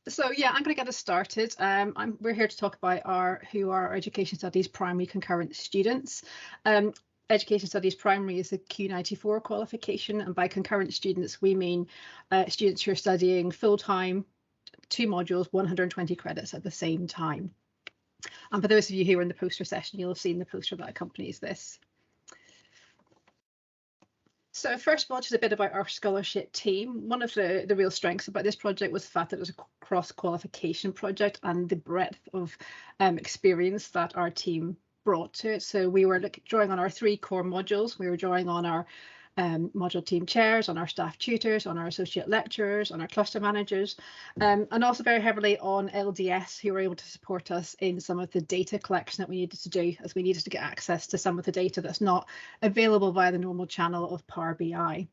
So yeah, I'm going to get us started. We're here to talk about our Education Studies primary concurrent students. Education Studies primary is a Q94 qualification, and by concurrent students we mean students who are studying full-time, 2 modules, 120 credits at the same time. And for those of you who were in the poster session, you'll have seen the poster that accompanies this. So first of all, just a bit about our scholarship team. One of the real strengths about this project was the fact that it was a cross-qualification project and the breadth of experience that our team brought to it. So we were drawing on our 3 core modules. We were drawing on our module team chairs, on our staff tutors, on our associate lecturers, on our cluster managers, and also very heavily on LDS, who were able to support us in some of the data collection that we needed to do, as we needed to get access to some of the data that's not available via the normal channel of Power BI.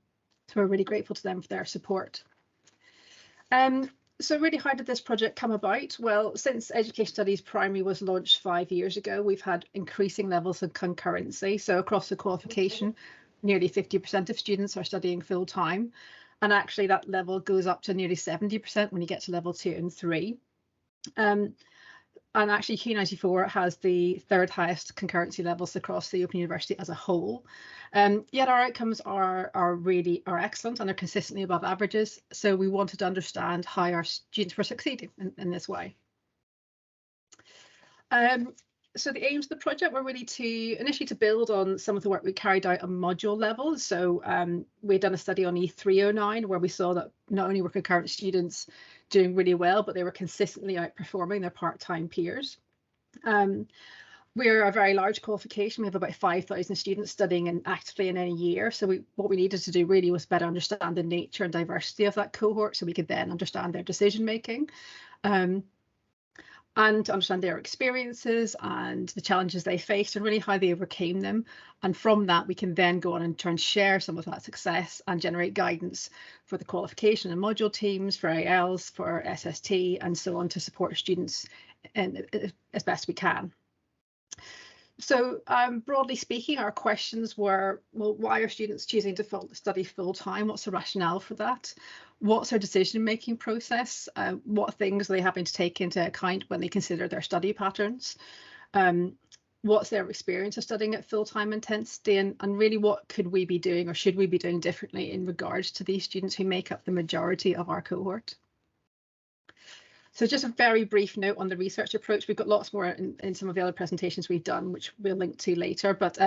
So we're really grateful to them for their support. So really, how did this project come about? Well, since Education Studies Primary was launched 5 years ago, we've had increasing levels of concurrency. So across the qualification, nearly 50% of students are studying full time. And actually that level goes up to nearly 70% when you get to level 2 and 3. And actually Q94 has the 3rd highest concurrency levels across the Open University as a whole. Yet our outcomes are excellent and are consistently above averages. So we wanted to understand how our students were succeeding in this way. So the aims of the project were really initially to build on some of the work we carried out on module level. So we'd done a study on E309 where we saw that not only were concurrent students doing really well, but they were consistently outperforming their part-time peers. We're a very large qualification. We have about 5,000 students studying actively in any year. So what we needed to do really was better understand the nature and diversity of that cohort so we could then understand their decision making. And to understand their experiences and the challenges they faced and really how they overcame them. And from that, we can then go on and try and share some of that success and generate guidance for the qualification and module teams, for ALs, for SST, and so on to support students as best we can. So broadly speaking, our questions were, well, why are students choosing to study full-time? What's the rationale for that? What's their decision-making process? What things are they having to take into account when they consider their study patterns? What's their experience of studying at full-time intensity? And really, what could we be doing or should we be doing differently in regards to these students who make up the majority of our cohort? So just a very brief note on the research approach. We've got lots more in some of the other presentations we've done, which we'll link to later. But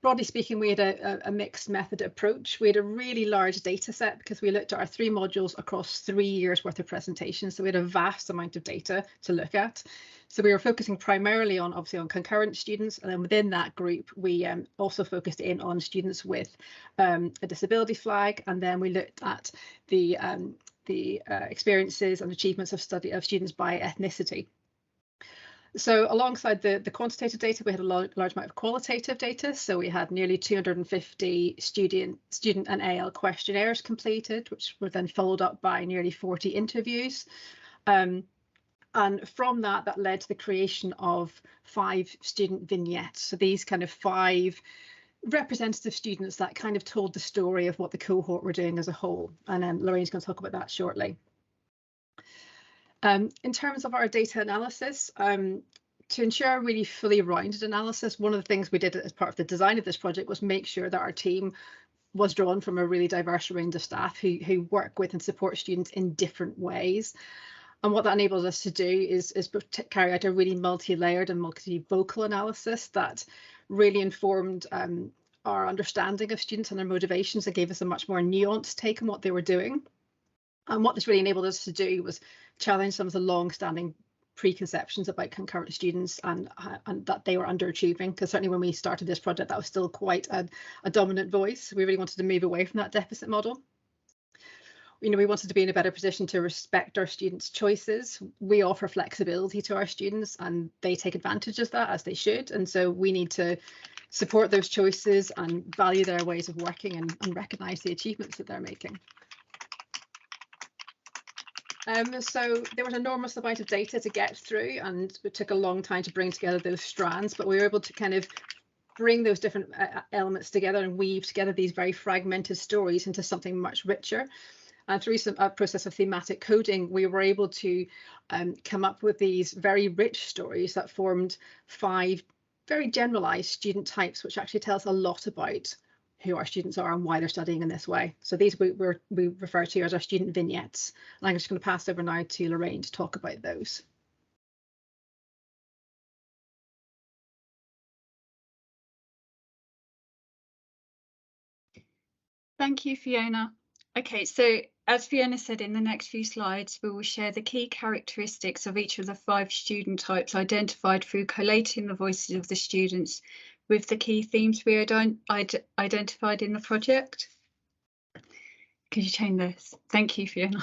broadly speaking, we had a mixed method approach. We had a really large data set because we looked at our 3 modules across 3 years worth of presentations. So we had a vast amount of data to look at. So we were focusing primarily on, obviously, on concurrent students. And then within that group, we also focused in on students with a disability flag. And then we looked at the experiences and achievements of students by ethnicity. So alongside the quantitative data, we had a large amount of qualitative data. So we had nearly 250 student and AL questionnaires completed, which were then followed up by nearly 40 interviews. And from that led to the creation of 5 student vignettes. So these kind of 5 representative students that kind of told the story of what the cohort were doing as a whole. And Lorraine's going to talk about that shortly. In terms of our data analysis, to ensure a really fully rounded analysis, one of the things we did as part of the design of this project was make sure that our team was drawn from a really diverse range of staff who work with and support students in different ways. And what that enables us to do is carry out a really multi-layered and multi-vocal analysis that really informed our understanding of students and their motivations and gave us a much more nuanced take on what they were doing. And what this really enabled us to do was challenge some of the long-standing preconceptions about concurrent students and that they were underachieving, because certainly when we started this project, that was still quite a dominant voice. We really wanted to move away from that deficit model. We wanted to be in a better position to respect our students' choices. We offer flexibility to our students and they take advantage of that, as they should. And so we need to support those choices and value their ways of working and recognise the achievements that they're making. So there was an enormous amount of data to get through, and it took a long time to bring together those strands, but we were able to kind of bring those different elements together and weave together these very fragmented stories into something much richer. And through a process of thematic coding, we were able to come up with these very rich stories that formed 5 very generalized student types, which actually tell us a lot about who our students are and why they're studying in this way. So these we refer to as our student vignettes. And I'm just going to pass over now to Lorraine to talk about those. Thank you, Fiona. Okay, so as Fiona said, in the next few slides, we will share the key characteristics of each of the 5 student types identified through collating the voices of the students with the key themes we identified in the project. Could you change this? Thank you, Fiona.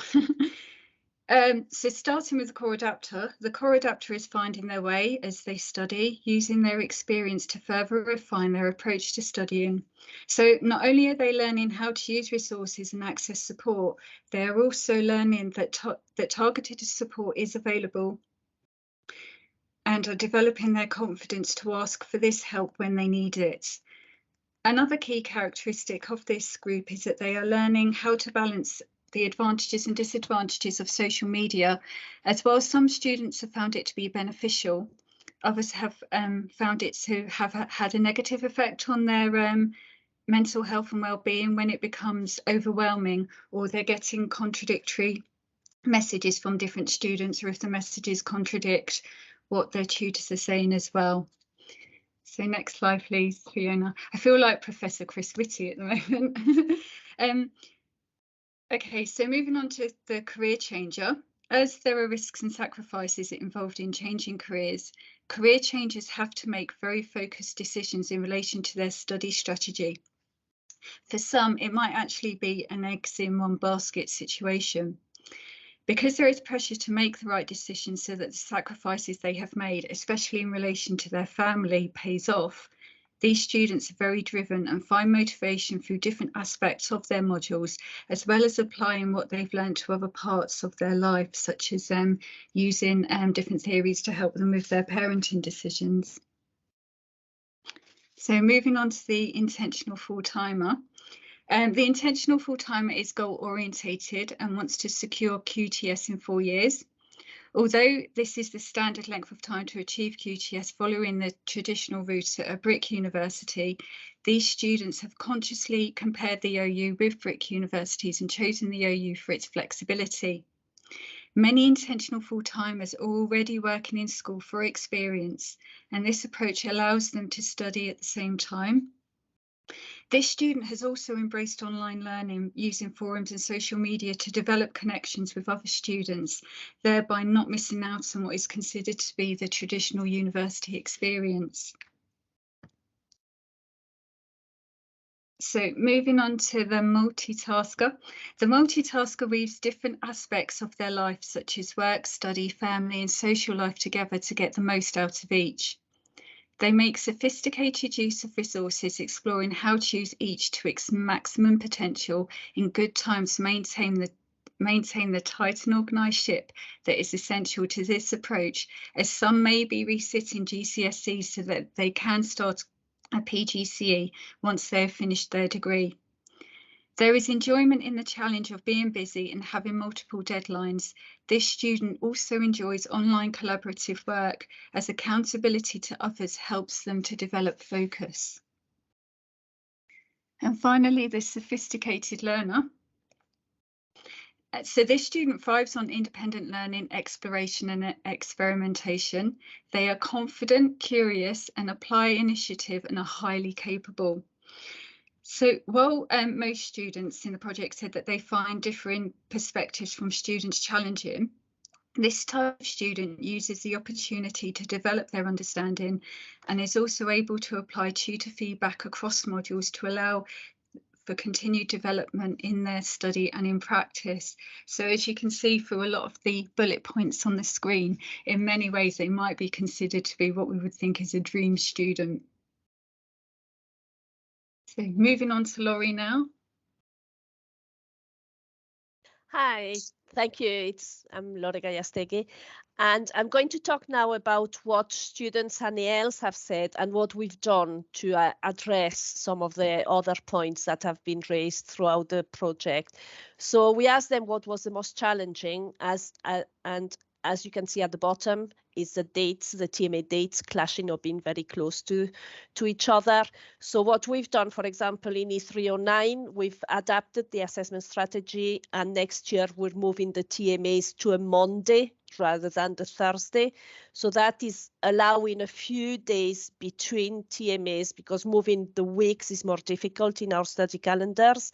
So starting with the core adapter is finding their way as they study, using their experience to further refine their approach to studying. So not only are they learning how to use resources and access support, they are also learning that targeted support is available and are developing their confidence to ask for this help when they need it. Another key characteristic of this group is that they are learning how to balance the advantages and disadvantages of social media, as well as some students have found it to be beneficial. Others have found it to have had a negative effect on their mental health and well-being when it becomes overwhelming, or they're getting contradictory messages from different students, or if the messages contradict what their tutors are saying as well. So next slide, please, Fiona. I feel like Professor Chris Whitty at the moment. Okay, so moving on to the career changer. As there are risks and sacrifices involved in changing careers, career changers have to make very focused decisions in relation to their study strategy. For some, it might actually be an eggs in one basket situation. Because there is pressure to make the right decision so that the sacrifices they have made, especially in relation to their family, pays off, these students are very driven and find motivation through different aspects of their modules, as well as applying what they've learned to other parts of their life, such as using different theories to help them with their parenting decisions. So moving on to the intentional full-timer. The intentional full-timer is goal-orientated and wants to secure QTS in 4 years. Although this is the standard length of time to achieve QTS following the traditional route at a BRIC university, these students have consciously compared the OU with BRIC universities and chosen the OU for its flexibility. Many intentional full-timers are already working in school for experience, and this approach allows them to study at the same time. This student has also embraced online learning using forums and social media to develop connections with other students, thereby not missing out on what is considered to be the traditional university experience. So moving on to the multitasker. The multitasker weaves different aspects of their life, such as work, study, family, and social life together to get the most out of each. They make sophisticated use of resources, exploring how to use each to its maximum potential in good time to maintain the tight and organised ship that is essential to this approach, as some may be resitting GCSEs so that they can start a PGCE once they have finished their degree. There is enjoyment in the challenge of being busy and having multiple deadlines. This student also enjoys online collaborative work, as accountability to others helps them to develop focus. And finally, the sophisticated learner. So this student thrives on independent learning, exploration and experimentation. They are confident, curious, and apply initiative and are highly capable. So while most students in the project said that they find differing perspectives from students challenging, this type of student uses the opportunity to develop their understanding and is also able to apply tutor feedback across modules to allow for continued development in their study and in practice. So as you can see through a lot of the bullet points on the screen, in many ways they might be considered to be what we would think is a dream student. So moving on to Laurie now. Hi, thank you. I'm Lorraine Gallastegi, and I'm going to talk now about what students and ELs have said and what we've done to address some of the other points that have been raised throughout the project. So we asked them what was the most challenging, and as you can see at the bottom, is the dates, the TMA dates clashing or being very close to each other. So what we've done, for example, in E309, we've adapted the assessment strategy, and next year we're moving the TMAs to a Monday rather than the Thursday. So that is allowing a few days between TMAs, because moving the weeks is more difficult in our study calendars.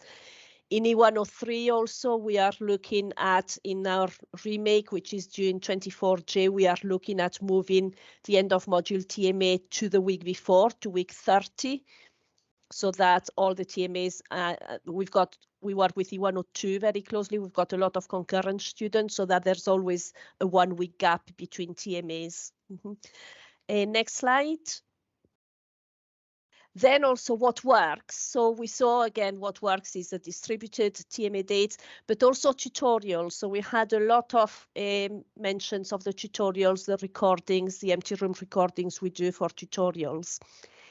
In E103 also, we are looking at, in our remake, which is June 24J, we are looking at moving the end of module TMA to the week before, to week 30, so that all the TMAs, we work with E102 very closely. We've got a lot of concurrent students, so that there's always a 1 week gap between TMAs. Next slide. Then also what works. So we saw again what works is the distributed TMA dates, but also tutorials. So we had a lot of mentions of the tutorials, the recordings, the empty room recordings we do for tutorials.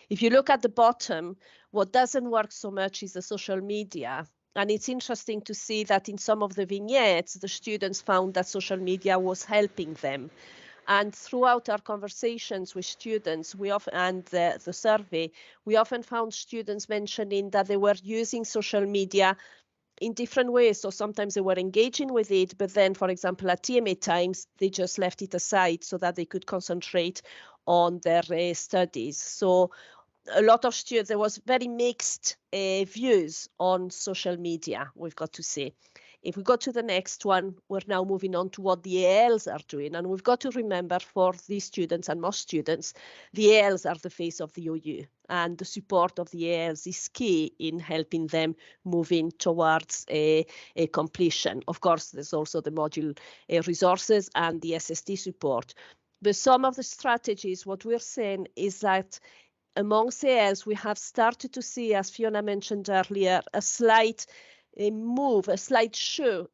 If you look at the bottom, what doesn't work so much is the social media. And it's interesting to see that in some of the vignettes, the students found that social media was helping them. And throughout our conversations with students, and the survey, we often found students mentioning that they were using social media in different ways. So sometimes they were engaging with it, but then, for example, at TMA times, they just left it aside so that they could concentrate on their studies. So a lot of students, there was very mixed views on social media, we've got to say. If we go to the next one, we're now moving on to what the ALs are doing. And we've got to remember, for these students and most students, the ALs are the face of the OU. And the support of the ALs is key in helping them moving towards a completion. Of course, there's also the module resources and the SST support. But some of the strategies, what we're saying is that amongst ALs, we have started to see, as Fiona mentioned earlier, a slight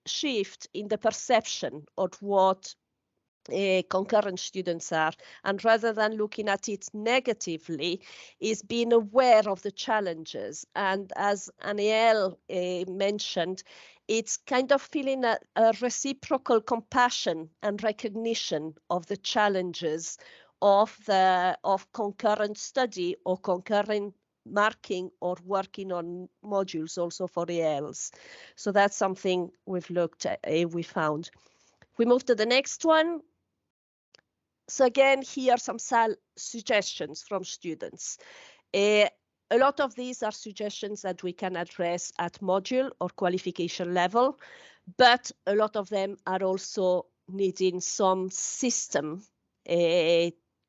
shift in the perception of what concurrent students are. And rather than looking at it negatively, is being aware of the challenges. And as Aniel mentioned, it's kind of feeling a reciprocal compassion and recognition of the challenges of concurrent study or concurrent marking or working on modules also for ALs. So that's something we've looked at, we found. We move to the next one. So again, here are some suggestions from students. A lot of these are suggestions that we can address at module or qualification level, but a lot of them are also needing some system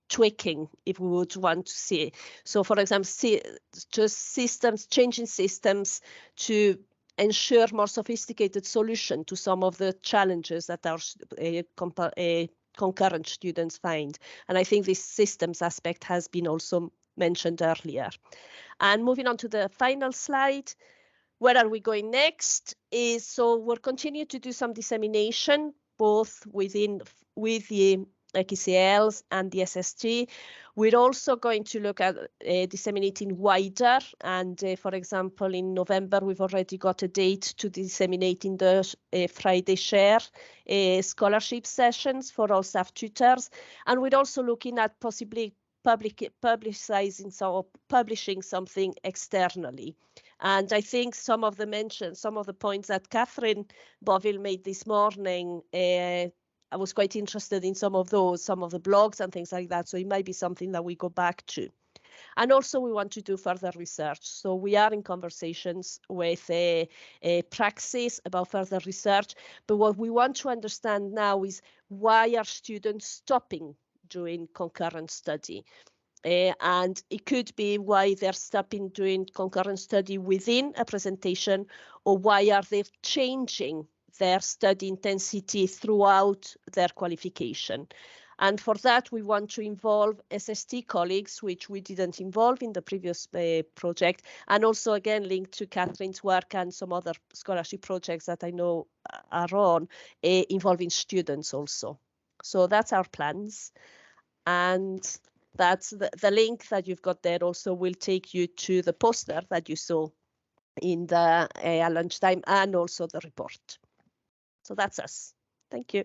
tweaking, if we would want to see. So for example, changing systems to ensure more sophisticated solution to some of the challenges that our concurrent students find. And I think this systems aspect has been also mentioned earlier. And moving on to the final slide, where are we going next? So we'll continue to do some dissemination, both with the ECLs and the SST. We're also going to look at disseminating wider. And for example, in November, we've already got a date to disseminating the Friday Share scholarship sessions for all staff tutors. And we're also looking at possibly publishing something externally. And I think some of the points that Catherine Boville made this morning, I was quite interested in some of the blogs and things like that. So it might be something that we go back to. And also we want to do further research. So we are in conversations with a Praxis about further research. But what we want to understand now is, why are students stopping doing concurrent study? And it could be why they're stopping doing concurrent study within a presentation, or why are they changing their study intensity throughout their qualification. And for that, we want to involve SST colleagues, which we didn't involve in the previous project, and also again linked to Catherine's work and some other scholarship projects that I know are on, involving students also. So that's our plans. And that's the link that you've got there also will take you to the poster that you saw in the lunchtime and also the report. So that's us. Thank you.